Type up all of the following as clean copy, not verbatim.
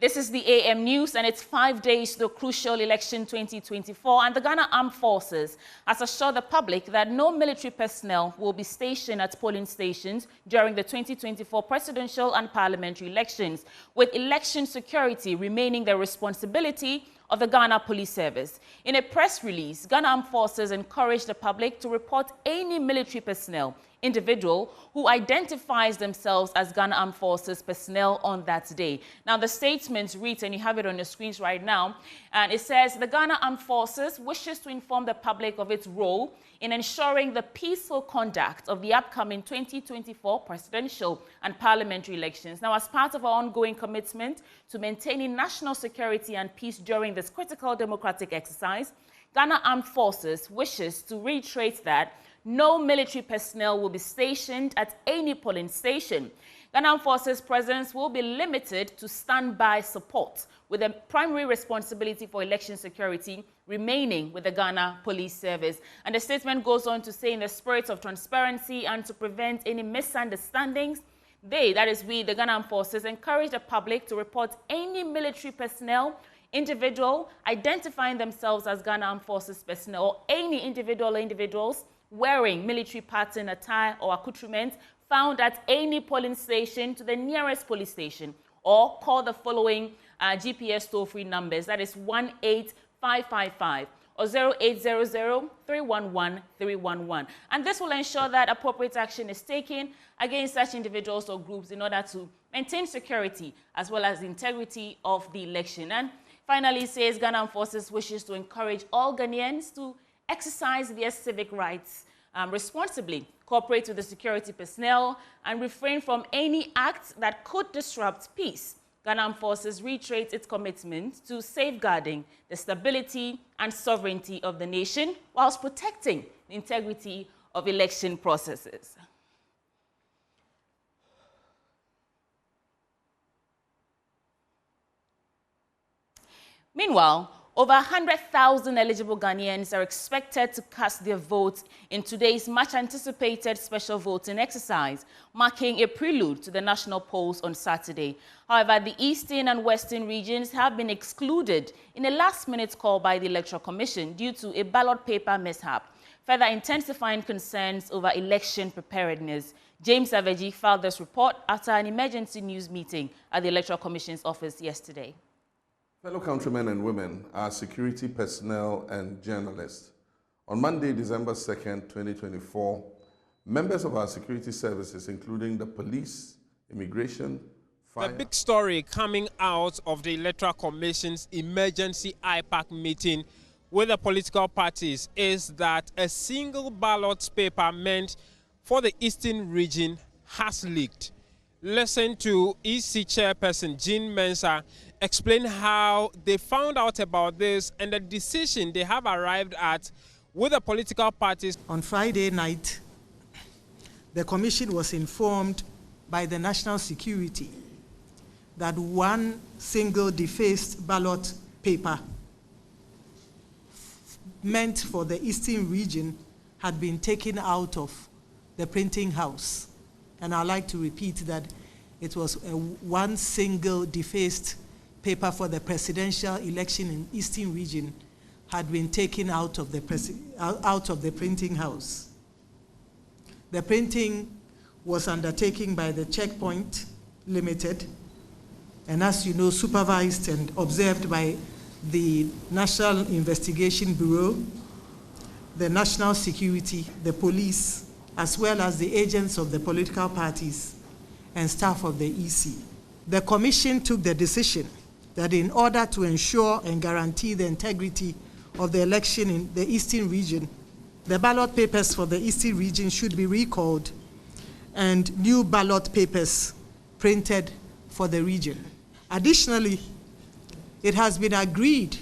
This is the AM News, and it's 5 days to the crucial election 2024, and the Ghana Armed Forces has assured the public that no military personnel will be stationed at polling stations during the 2024 presidential and parliamentary elections, with election security remaining the responsibility of the Ghana Police Service. In a press release, Ghana Armed Forces encouraged the public to report any military personnel, individual who identifies themselves as Ghana Armed Forces personnel on that day. Now, the statement reads, and you have it on your screens right now, and it says, the Ghana Armed Forces wishes to inform the public of its role in ensuring the peaceful conduct of the upcoming 2024 presidential and parliamentary elections. Now, as part of our ongoing commitment to maintaining national security and peace during this critical democratic exercise, Ghana Armed Forces wishes to reiterate that no military personnel will be stationed at any polling station. Ghana Armed Forces presence will be limited to standby support, with the primary responsibility for election security remaining with the Ghana Police Service. And the statement goes on to say, in the spirit of transparency and to prevent any misunderstandings, they, that is we, the Ghana Armed Forces, encourage the public to report any military personnel, individual identifying themselves as Ghana Armed Forces personnel, or any individual or individuals wearing military pattern attire or accoutrement found at any polling station to the nearest police station, or call the following GPS toll-free numbers, that is 18555 or 0800-311-311. And this will ensure that appropriate action is taken against such individuals or groups in order to maintain security as well as the integrity of the election. And finally, it says Ghana Armed Forces wishes to encourage all Ghanaians to exercise their civic rights responsibly, cooperate with the security personnel, and refrain from any act that could disrupt peace. Ghana Armed Forces reiterates its commitment to safeguarding the stability and sovereignty of the nation whilst protecting the integrity of election processes. Meanwhile, over 100,000 eligible Ghanaians are expected to cast their votes in today's much-anticipated special voting exercise, marking a prelude to the national polls on Saturday. However, the eastern and western regions have been excluded in a last-minute call by the Electoral Commission due to a ballot paper mishap, further intensifying concerns over election preparedness. James Aveji filed this report after an emergency news meeting at the Electoral Commission's office yesterday. Fellow countrymen and women, our security personnel and journalists, on Monday, December 2nd, 2024, members of our security services, including the police, immigration, fire... The big story coming out of the Electoral Commission's emergency IPAC meeting with the political parties is that a single ballot paper meant for the Eastern region has leaked. Listen to EC Chairperson Jean Mensah explain how they found out about this and the decision they have arrived at with the political parties. On Friday night, the Commission was informed by the National Security that one single defaced ballot paper meant for the Eastern region had been taken out of the printing house. And I'd like to repeat that it was one single defaced paper for the presidential election in Eastern region had been taken out of the printing house. The printing was undertaken by the Checkpoint Limited, and as you know, supervised and observed by the National Investigation Bureau, the National Security, the police, as well as the agents of the political parties and staff of the EC. The Commission took the decision that in order to ensure and guarantee the integrity of the election in the Eastern region, the ballot papers for the Eastern region should be recalled and new ballot papers printed for the region. Additionally, it has been agreed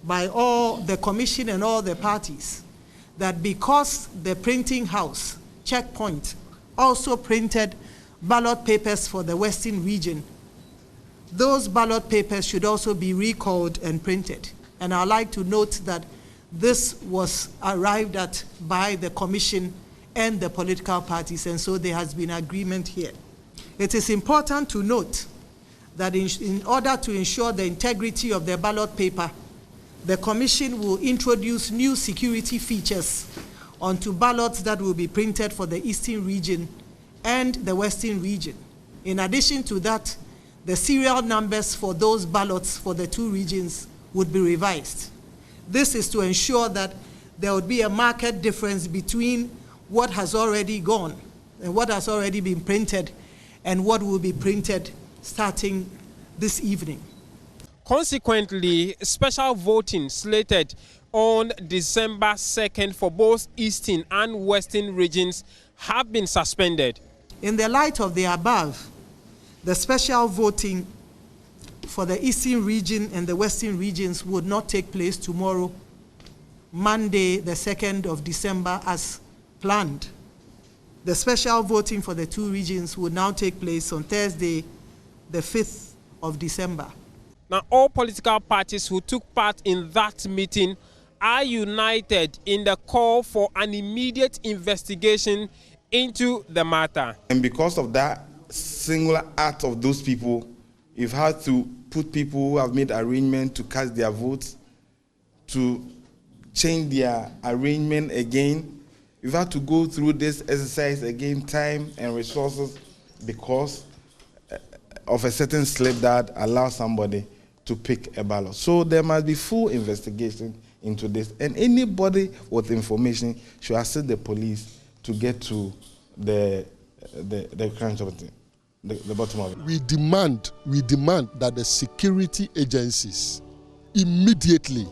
by all the Commission and all the parties that because the printing house, Checkpoint, also printed ballot papers for the Western region, those ballot papers should also be recalled and printed. And I'd like to note that this was arrived at by the Commission and the political parties, and so there has been agreement here. It is important to note that in order to ensure the integrity of the ballot paper, the Commission will introduce new security features onto ballots that will be printed for the Eastern region and the Western region. In addition to that, the serial numbers for those ballots for the two regions would be revised. This is to ensure that there would be a marked difference between what has already gone and what has already been printed and what will be printed starting this evening. Consequently, special voting slated on December 2nd for both Eastern and Western regions have been suspended. In the light of the above, the special voting for the Eastern region and the Western regions would not take place tomorrow, Monday, the 2nd of December, as planned. The special voting for the two regions would now take place on Thursday, the 5th of December. Now, all political parties who took part in that meeting are united in the call for an immediate investigation into the matter. And because of that singular act of those people, you've had to put people who have made arrangement to cast their votes, to change their arrangement again. You've had to go through this exercise again, time and resources, because of a certain slip that allows somebody to pick a ballot. So there must be full investigation into this, and anybody with information should assist the police to get to the crunch of it, the bottom of it. We demand that the security agencies immediately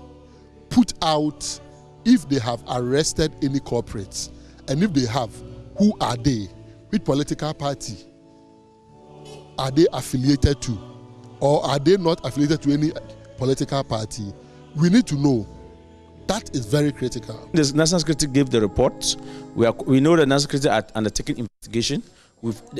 put out if they have arrested any culprits, and if they have, who are they, which political party are they affiliated to, or are they not affiliated to any political party? We need to know. That is very critical. The National Security gave the report. We know the National Security are undertaking investigation.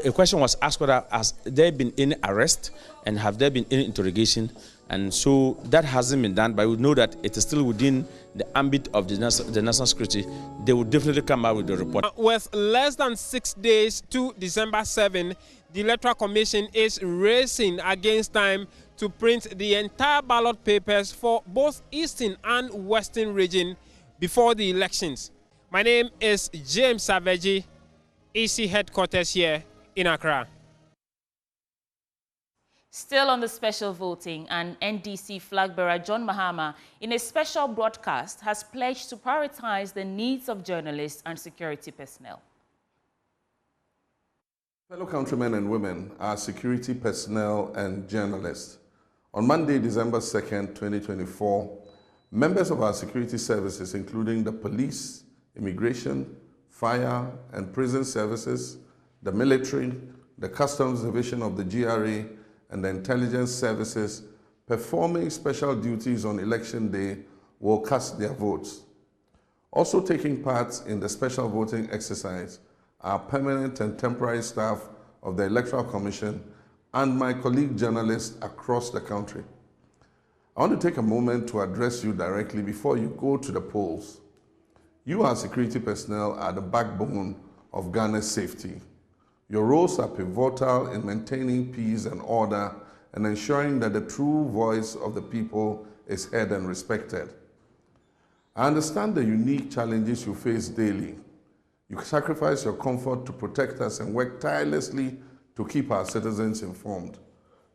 A question was asked whether has there been any arrest and have there been any interrogation, and so that hasn't been done, but we know that it is still within the ambit of the National Security. They will definitely come out with the report. With less than 6 days to December 7, the Electoral Commission is racing against time to print the entire ballot papers for both Eastern and Western region before the elections. My name is James Savage, EC headquarters here in Accra. Still on the special voting, and NDC flag bearer John Mahama, in a special broadcast, has pledged to prioritize the needs of journalists and security personnel. Fellow countrymen and women, our security personnel and journalists. On Monday, December 2nd, 2024, members of our security services, including the police, immigration, fire and prison services, the military, the customs division of the GRA, and the intelligence services performing special duties on election day will cast their votes. Also taking part in the special voting exercise are permanent and temporary staff of the Electoral Commission and my colleague journalists across the country. I want to take a moment to address you directly before you go to the polls. You, our security personnel, are the backbone of Ghana's safety. Your roles are pivotal in maintaining peace and order and ensuring that the true voice of the people is heard and respected. I understand the unique challenges you face daily. You sacrifice your comfort to protect us and work tirelessly to keep our citizens informed.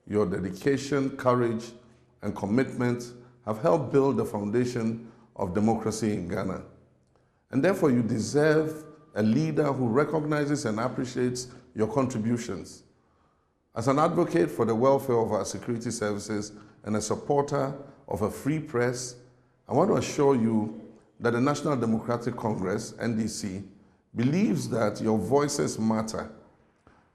Your dedication, courage, and commitment have helped build the foundation of democracy in Ghana. And therefore, you deserve a leader who recognizes and appreciates your contributions. As an advocate for the welfare of our security services and a supporter of a free press, I want to assure you that the National Democratic Congress, NDC, believes that your voices matter.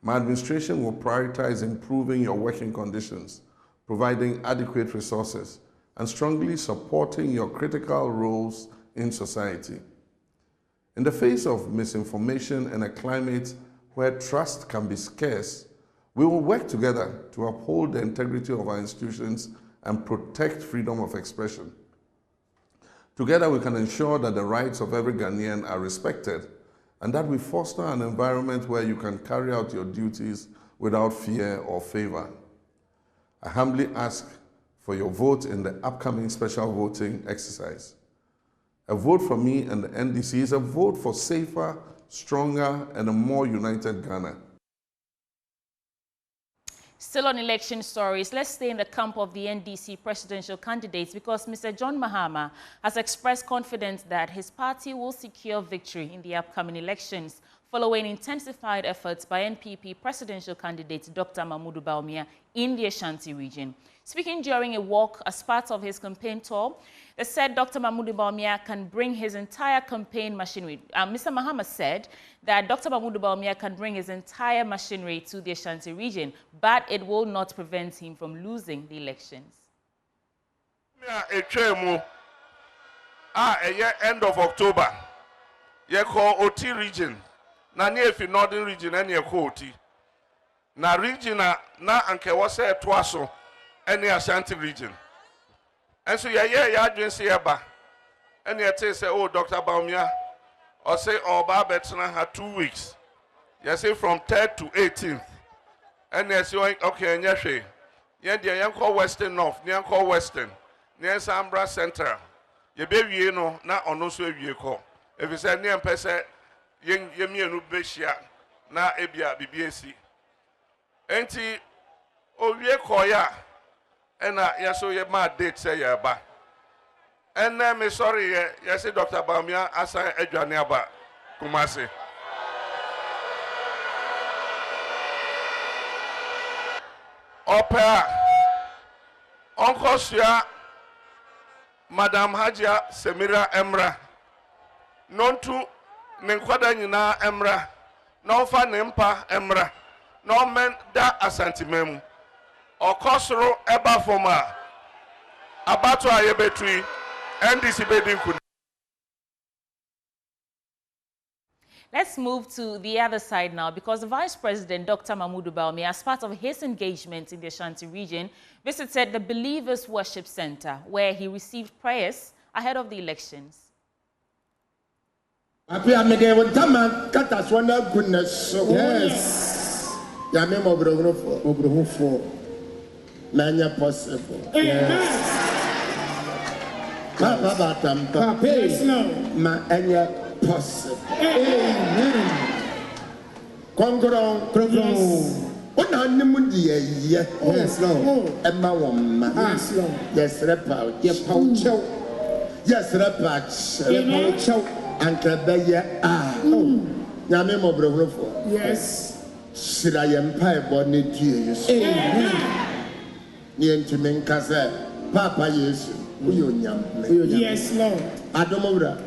My administration will prioritize improving your working conditions, providing adequate resources, and strongly supporting your critical roles in society. In the face of misinformation and a climate where trust can be scarce, we will work together to uphold the integrity of our institutions and protect freedom of expression. Together, we can ensure that the rights of every Ghanaian are respected and that we foster an environment where you can carry out your duties without fear or favor. I humbly ask for your vote in the upcoming special voting exercise. A vote for me and the NDC is a vote for safer, stronger, and a more united Ghana. Still on election stories, let's stay in the camp of the NDC presidential candidates because Mr. John Mahama has expressed confidence that his party will secure victory in the upcoming elections following intensified efforts by NPP presidential candidate Dr. Mahmoud Bawumia in the Ashanti region. Speaking during a walk as part of his campaign tour, they said Dr. Mahmoud Bawumia can bring his entire campaign machinery. Mr. Mahama said that Dr. Mahmoud Bawumia can bring his entire machinery to the Ashanti region, but it will not prevent him from losing the elections. End of October, you call OT region. Na near if northern region and your quote. Na region na anke was a twaso any Ashanti region. And so ya doing say aba. And you say, oh, Dr. Bawumia, or say, oh, Babetna had 2 weeks. You say from 3rd to 18th. And you say, okay, and yes, you call Western North, you call Western, near Sambra Central. You baby, you know, not on no so you call. If you say near Pesa, Yemi Beshia, na Ebia BBAC. Enti, oh, ye koya, and yaso ye ma date say ya ba. And then me sorry, yes, Dr. Bawumia, asa Edwaniaba, Kumasi. Opera, Uncle Sia, Madam Hajia Semira Emra, non to Nenkwada Nina Emra, no fa Nempa Emra, no men da asantimem, or Kosro Eba Foma, Abato Ayebetui, NDC Bedin Kun. Let's move to the other side now because the Vice President, Dr. Mahmoud Bawumia, as part of his engagement in the Ashanti region, visited the Believers Worship Center where he received prayers ahead of the elections. Yes. Yame Mobrofo. Manya possible. Yes. Papa Batam. Ma anya possible. Amen. Kongron. What yes, Lord. Emma woman. Yes, Lord. Yes, repouch. Yes, repouch. Uncle Beya. Yame Mobrofo. Yes. Should I empire bonny tears? Amen. Yen men Casa, Papa Yesu, yes, Lord. Adomora,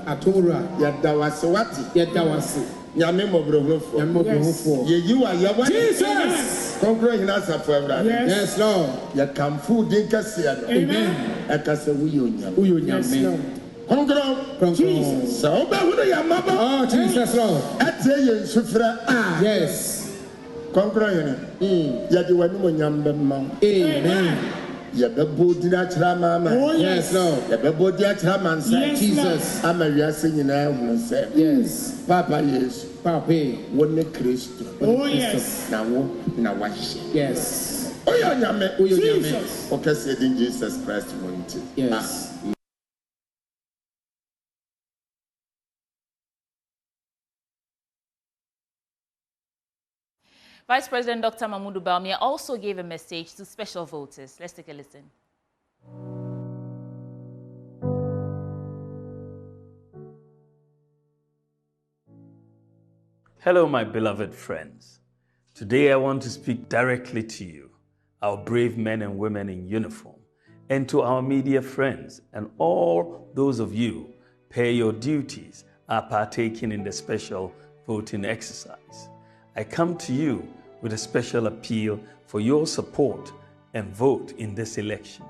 Yadawasawati, Yadawasi, Yamemo Brofo, you are your Jesus. Conquering us forever. Yes, Lord. You come food in Cassia. Amen. Akasa Uyunyam. Jesus. So, oh, Jesus, Lord. At the Sufra. Yes. Concrete. Yadi wanu nyambe mama. Amen. Yabebo diachra mama. Oh yes, Lord. Yabebo diachra man say Jesus. Amaria singing na say. Yes. Papa yes. Papa. Wone Christ. Oh yes. Na wo na washi. Yes. Oyo nyame. Jesus. Okay, said in Jesus Christ wanted. Yes. Vice President Dr. Mahmoud Bawumia also gave a message to special voters. Let's take a listen. Hello, my beloved friends. Today I want to speak directly to you, our brave men and women in uniform, and to our media friends and all those of you pay your duties are partaking in the special voting exercise. I come to you with a special appeal for your support and vote in this election.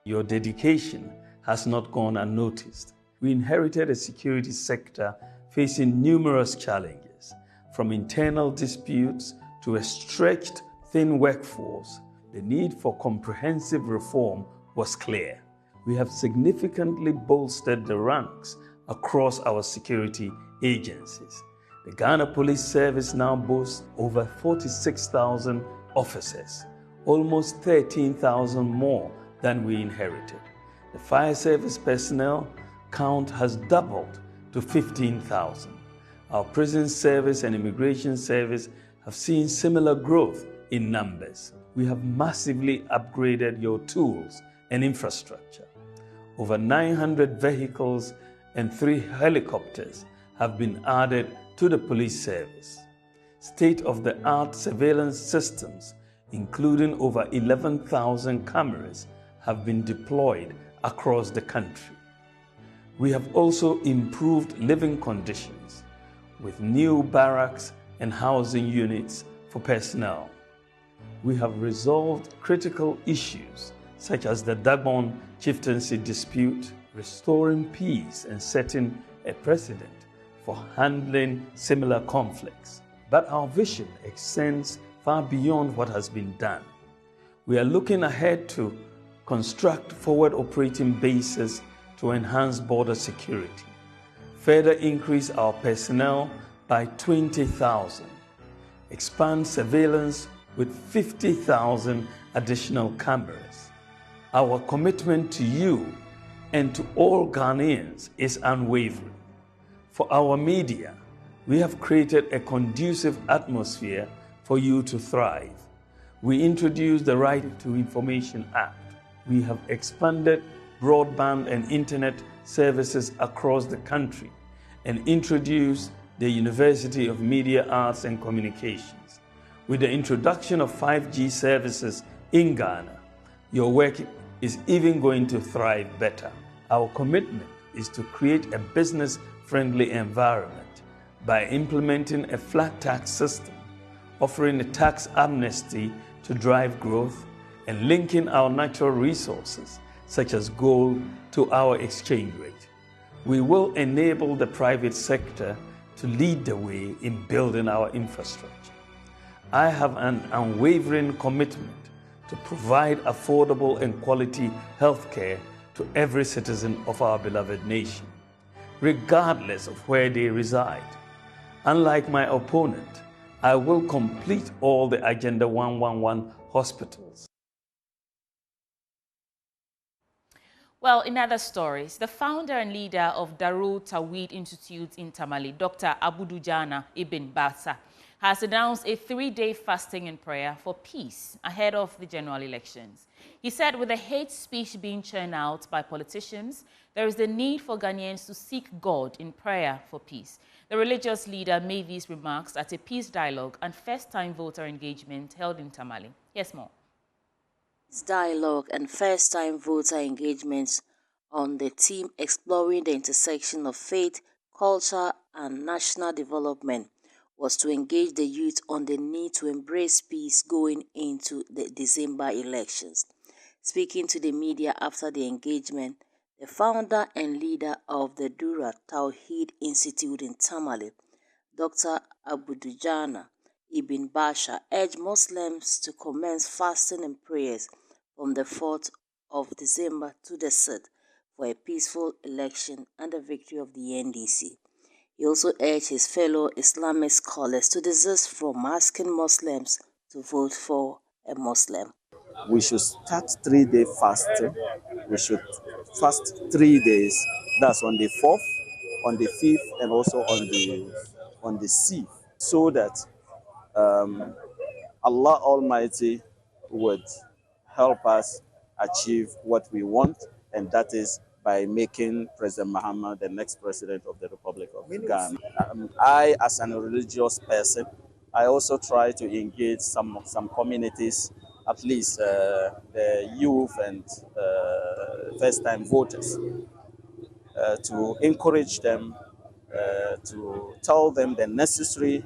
Your dedication has not gone unnoticed. We inherited a security sector facing numerous challenges, from internal disputes to a stretched, thin workforce. The need for comprehensive reform was clear. We have significantly bolstered the ranks across our security agencies. The Ghana Police Service now boasts over 46,000 officers, almost 13,000 more than we inherited. The fire service personnel count has doubled to 15,000. Our prison service and immigration service have seen similar growth in numbers. We have massively upgraded your tools and infrastructure. Over 900 vehicles and 3 helicopters have been added to the police service. State-of-the-art surveillance systems, including over 11,000 cameras, have been deployed across the country. We have also improved living conditions with new barracks and housing units for personnel. We have resolved critical issues such as the Dagbon chieftaincy dispute, restoring peace and setting a precedent for handling similar conflicts. But our vision extends far beyond what has been done. We are looking ahead to construct forward operating bases to enhance border security, further increase our personnel by 20,000, expand surveillance with 50,000 additional cameras. Our commitment to you and to all Ghanaians is unwavering. For our media, we have created a conducive atmosphere for you to thrive. We introduced the Right to Information Act. We have expanded broadband and internet services across the country and introduced the University of Media Arts and Communications. With the introduction of 5G services in Ghana, your work is even going to thrive better. Our commitment is to create a business-friendly environment by implementing a flat tax system, offering a tax amnesty to drive growth, and linking our natural resources, such as gold, to our exchange rate. We will enable the private sector to lead the way in building our infrastructure. I have an unwavering commitment to provide affordable and quality health care to every citizen of our beloved nation, regardless of where they reside. Unlike my opponent, I will complete all the Agenda 111 hospitals. Well, in other stories, the founder and leader of Darul Tawhid Institute in Tamale, Dr. Abudujana Ibn Basa, has announced a 3-day fasting and prayer for peace ahead of the general elections. He said with the hate speech being churned out by politicians, there is the need for Ghanaians to seek God in prayer for peace. The religious leader made these remarks at a peace dialogue and first-time voter engagement held in Tamale. Here's more. Dialogue and first-time voter engagements on the theme exploring the intersection of faith, culture and national development was to engage the youth on the need to embrace peace going into the December elections. Speaking to the media after the engagement, the founder and leader of the Darul Tawhid Institute in Tamale, Dr. Abudujana Ibn Basa, urged Muslims to commence fasting and prayers from the 4th of December to the 6th for a peaceful election and the victory of the NDC. He also urged his fellow Islamic scholars to desist from asking Muslims to vote for a Muslim. We should start 3-day fasting. We should fast 3 days. That's on the 4th, on the 5th, and also on the 6th, so that Allah Almighty would help us achieve what we want, and that is by making President Muhammad the next president of the Republic of Ghana. I, as a religious person, I also try to engage some communities, at least the youth and first-time voters, to encourage them, to tell them the necessary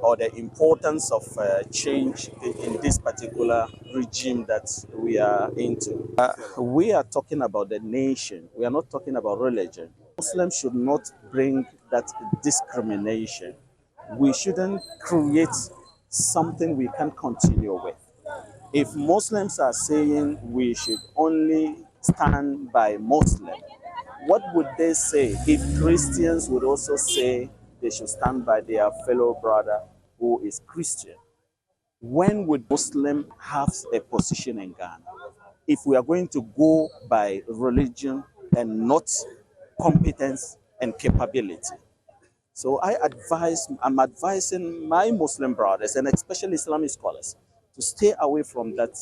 or the importance of change in this particular regime that we are into. We are talking about the nation. We are not talking about religion. Muslims should not bring that discrimination. We shouldn't create something we can continue with. If Muslims are saying we should only stand by Muslim, what would they say if Christians would also say they should stand by their fellow brother who is Christian? when would Muslim have a position in Ghana? If we are going to go by religion and not competence and capability. So I'm advising my Muslim brothers and especially Islamic scholars to stay away from that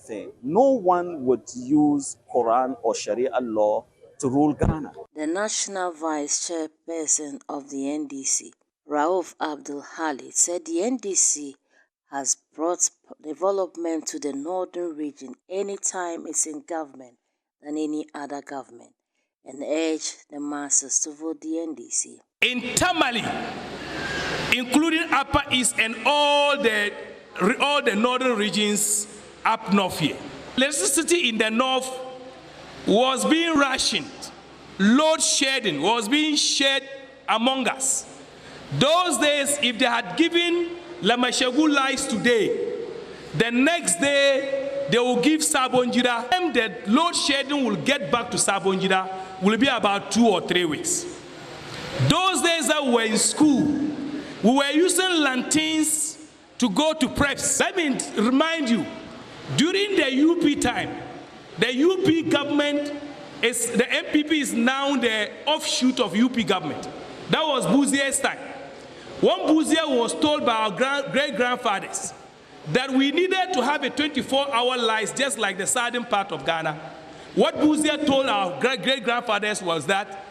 thing. No one would use Quran or Sharia law to rule Ghana. The National Vice Chairperson of the NDC, Rauf Abdul Khalid, said the NDC has brought development to the northern region anytime it's in government than any other government, and urged the masses to vote the NDC. In Tamale, including Upper East and all the northern regions up north here, electricity in the north was being rationed. Load shedding was being shared among us. Those days, if they had given Lamashegu lights today, the next day they will give Sabonjira, and the load shedding will get back to Sabonjira will be about 2 or 3 weeks. Those days that we were in school, we were using lanterns to go to preps. Let me remind you, during the UP time, the UP government is, the MPP is now the offshoot of UP government. That was Bouzier's time. One Bouzier was told by our great-grandfathers that we needed to have a 24-hour light just like the southern part of Ghana. What Bouzier told our great-grandfathers was that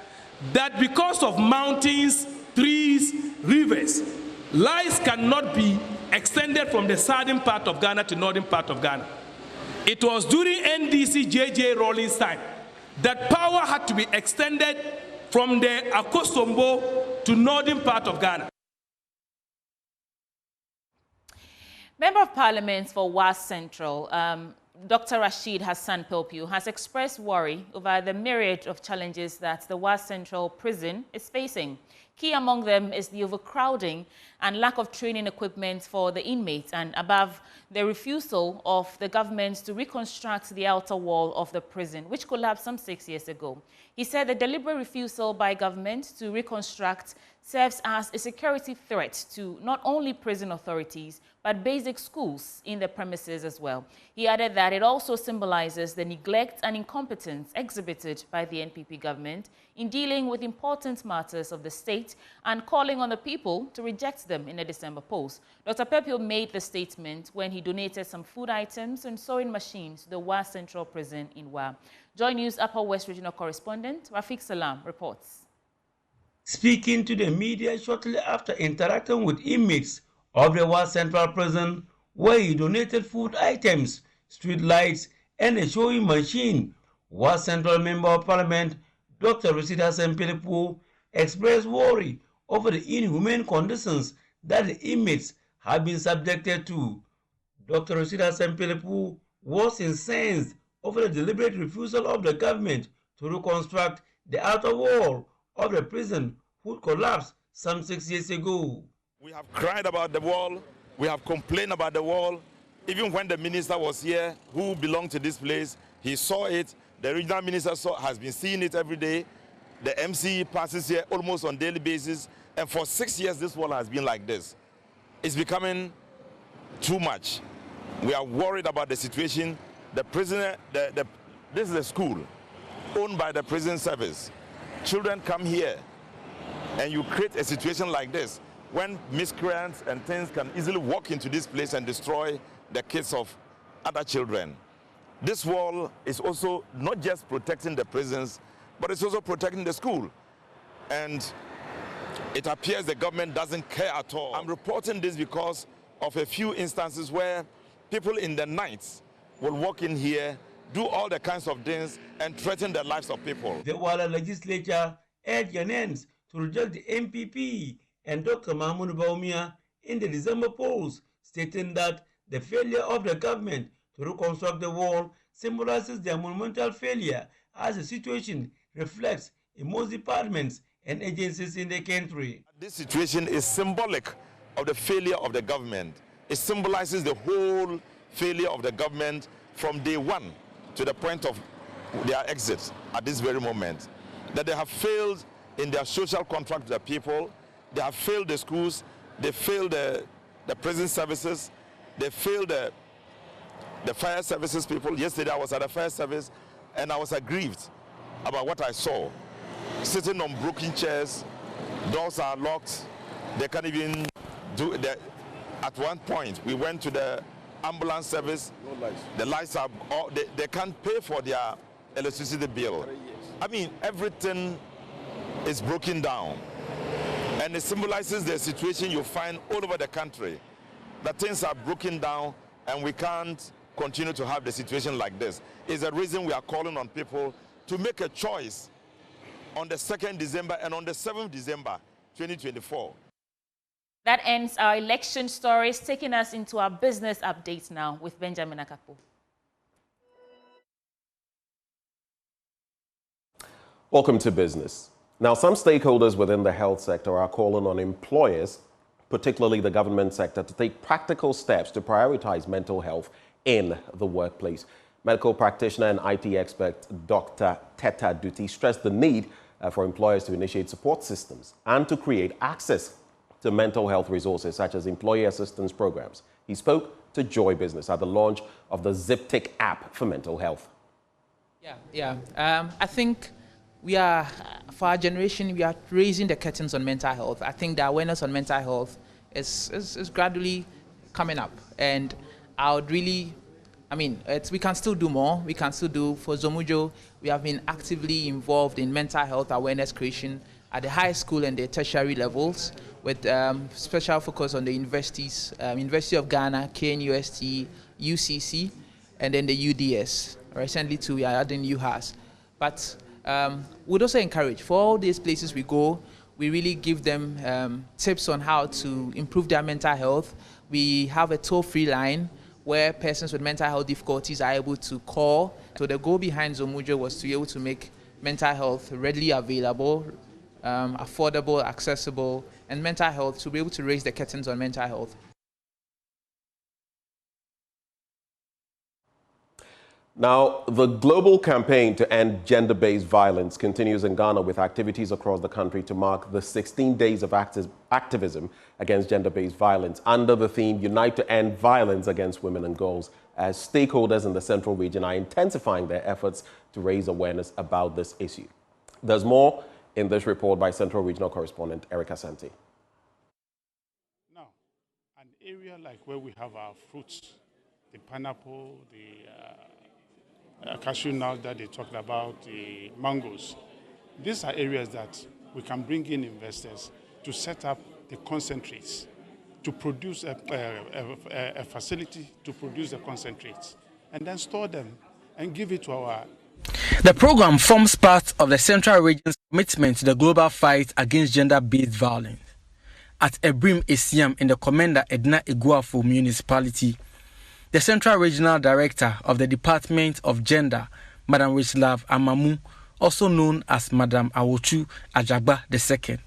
because of mountains, trees, rivers, lights cannot be extended from the southern part of Ghana to northern part of Ghana. It was during NDC J.J. Rawlings' time that power had to be extended from the Akosombo to northern part of Ghana. Member of Parliament for Was Central, Dr. Rashid Hassan Pelpiu, has expressed worry over the myriad of challenges that the Was Central prison is facing. Key among them is the overcrowding and lack of training equipment for the inmates, and above, the refusal of the government to reconstruct the outer wall of the prison, which collapsed some 6 years ago. He said the deliberate refusal by government to reconstruct serves as a security threat to not only prison authorities, but basic schools in the premises as well. He added that it also symbolizes the neglect and incompetence exhibited by the NPP government in dealing with important matters of the state and calling on the people to reject them in a December post. Dr. Pelpiu made the statement when he donated some food items and sewing machines to the Wa Central Prison in Wa. Joy News Upper West Regional Correspondent Rafiq Salam reports. Speaking to the media shortly after interacting with inmates of the Wa Central Prison, where he donated food items, street lights, and a sewing machine, Wa Central Member of Parliament Dr. Rashid Hassan Pelpiu expressed worry over the inhumane conditions that the inmates have been subjected to. Dr. Rashid Hassan Pelpiu was incensed over the deliberate refusal of the government to reconstruct the outer wall of the prison, who collapsed some 6 years ago. We have cried about the wall, we have complained about the wall. Even when the minister was here, who belonged to this place, he saw it. The regional minister has been seeing it every day. The MC passes here almost on a daily basis. And for 6 years, this wall has been like this. It's becoming too much. We are worried about the situation. The prisoner, this is a school owned by the prison service. Children come here, and you create a situation like this when miscreants and things can easily walk into this place and destroy the kids of other children. This wall is also not just protecting the prisons, but it's also protecting the school. And it appears the government doesn't care at all. I'm reporting this because of a few instances where people in the nights will walk in here, do all the kinds of things, and threaten the lives of people. The Wala legislature urged Ghanaians to reject the MPP and Dr. Mahmoud Bawumia in the December polls, stating that the failure of the government to reconstruct the wall symbolizes their monumental failure, as the situation reflects in most departments and agencies in the country. This situation is symbolic of the failure of the government. It symbolizes the whole failure of the government from day one to the point of their exit at this very moment. That they have failed in their social contract with the people, they have failed the schools, they failed the the prison services, they failed the fire services people. Yesterday I was at the fire service and I was aggrieved about what I saw. Sitting on broken chairs, doors are locked, they can't even do that. At one point, we went to the ambulance service, no lights. The lights are, they can't pay for their electricity bill. I mean, everything is broken down. And it symbolizes the situation you find all over the country. That things are broken down and we can't continue to have the situation like this. It's the reason we are calling on people to make a choice on the 2nd December and on the 7th December 2024. That ends our election stories, taking us into our business updates now with Benjamin Akapo. Welcome to business. Now, some stakeholders within the health sector are calling on employers, particularly the government sector, to take practical steps to prioritize mental health in the workplace. Medical practitioner and IT expert Dr. Teta Duty stressed the need for employers to initiate support systems and to create access to mental health resources such as employee assistance programs. He spoke to Joy Business at the launch of the ZipTick app for mental health. I think we are, for our generation, we are raising the curtains on mental health. I think the awareness on mental health is gradually coming up. And I would really, we can still do more. We can still do, for Zomujo, we have been actively involved in mental health awareness creation at the high school and the tertiary levels, with special focus on the universities, University of Ghana, KNUST, UCC, and then the UDS. Recently too, we are adding UHAS. But we'd also encourage, for all these places we go, we really give them tips on how to improve their mental health. We have a toll-free line where persons with mental health difficulties are able to call. So the goal behind Zomujo was to be able to make mental health readily available, affordable, accessible, and mental health, to be able to raise the curtains on mental health. Now, the global campaign to end gender-based violence continues in Ghana with activities across the country to mark the 16 days of activism against gender-based violence under the theme Unite to End Violence Against Women and Girls, as stakeholders in the Central Region are intensifying their efforts to raise awareness about this issue. There's more in this report by Central Regional Correspondent Eric Asante. Now, an area like where we have our fruits, the pineapple, the cashew nut that they talked about, the mangoes, these are areas that we can bring in investors to set up the concentrates, to produce a facility to produce the concentrates, and then store them and give it to our... The program forms part of the Central Region's commitment to the global fight against gender-based violence. At Ebrim Esiam in the Commander Edna Iguafu municipality, the Central Regional Director of the Department of Gender, Madam Richlav Amamu, also known as Madam Awochu Ajagba II,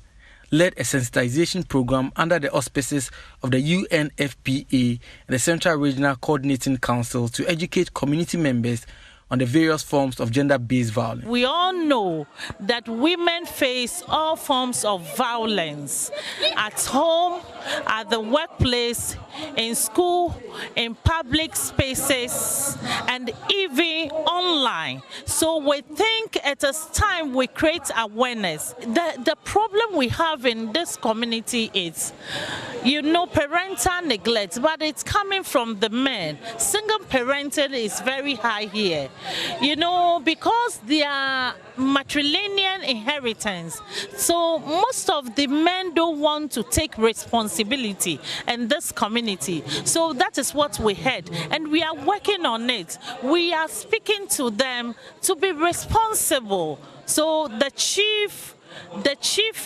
led a sensitization program under the auspices of the UNFPA and the Central Regional Coordinating Council to educate community members on the various forms of gender-based violence. We all know that women face all forms of violence at home, at the workplace, in school, in public spaces, and even online. So we think it is time we create awareness. The problem we have in this community is, parental neglect, but it's coming from the men. Single parenting is very high here. Because they are matrilineal inheritance. So most of the men don't want to take responsibility in this community. So that is what we heard. And we are working on it. We are speaking to them to be responsible. So the chief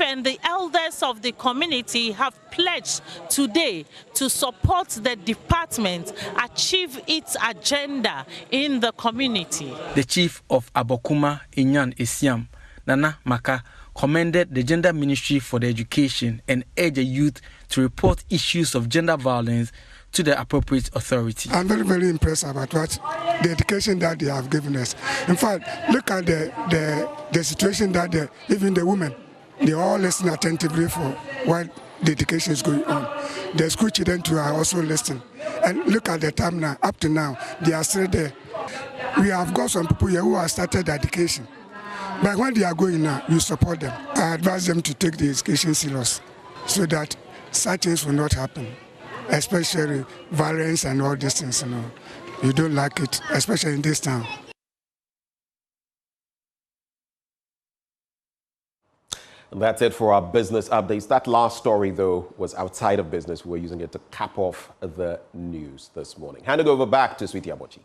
and the elders of the community have pledged today to support the department achieve its agenda in the community. The chief of Abokuma, Inyan Esiam, Nana Maka, commended the Gender Ministry for the education and urged the youth to report issues of gender violence to the appropriate authority. I'm very, very impressed about the education that they have given us. In fact, look at the situation that even the women, they all listen attentively for what the education is going on. The school children too are also listening. And look at the time now, up to now, they are still there. We have got some people here who have started education. But when they are going now, you support them. I advise them to take the education serious so that such things will not happen, especially violence and all these things. You don't like it, especially in this town. And that's it for our business updates. That last story, though, was outside of business. We're using it to cap off the news this morning. Handing over back to Sweetie Abochi.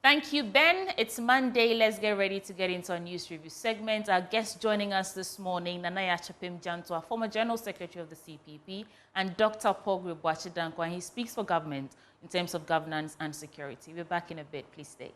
Thank you, Ben. It's Monday. Let's get ready to get into our news review segment. Our guest joining us this morning, Nanaya Chapim Jantua, former General Secretary of the CPP, and Dr. Paul Grebwachidankwa. He speaks for government in terms of governance and security. We're back in a bit. Please stay.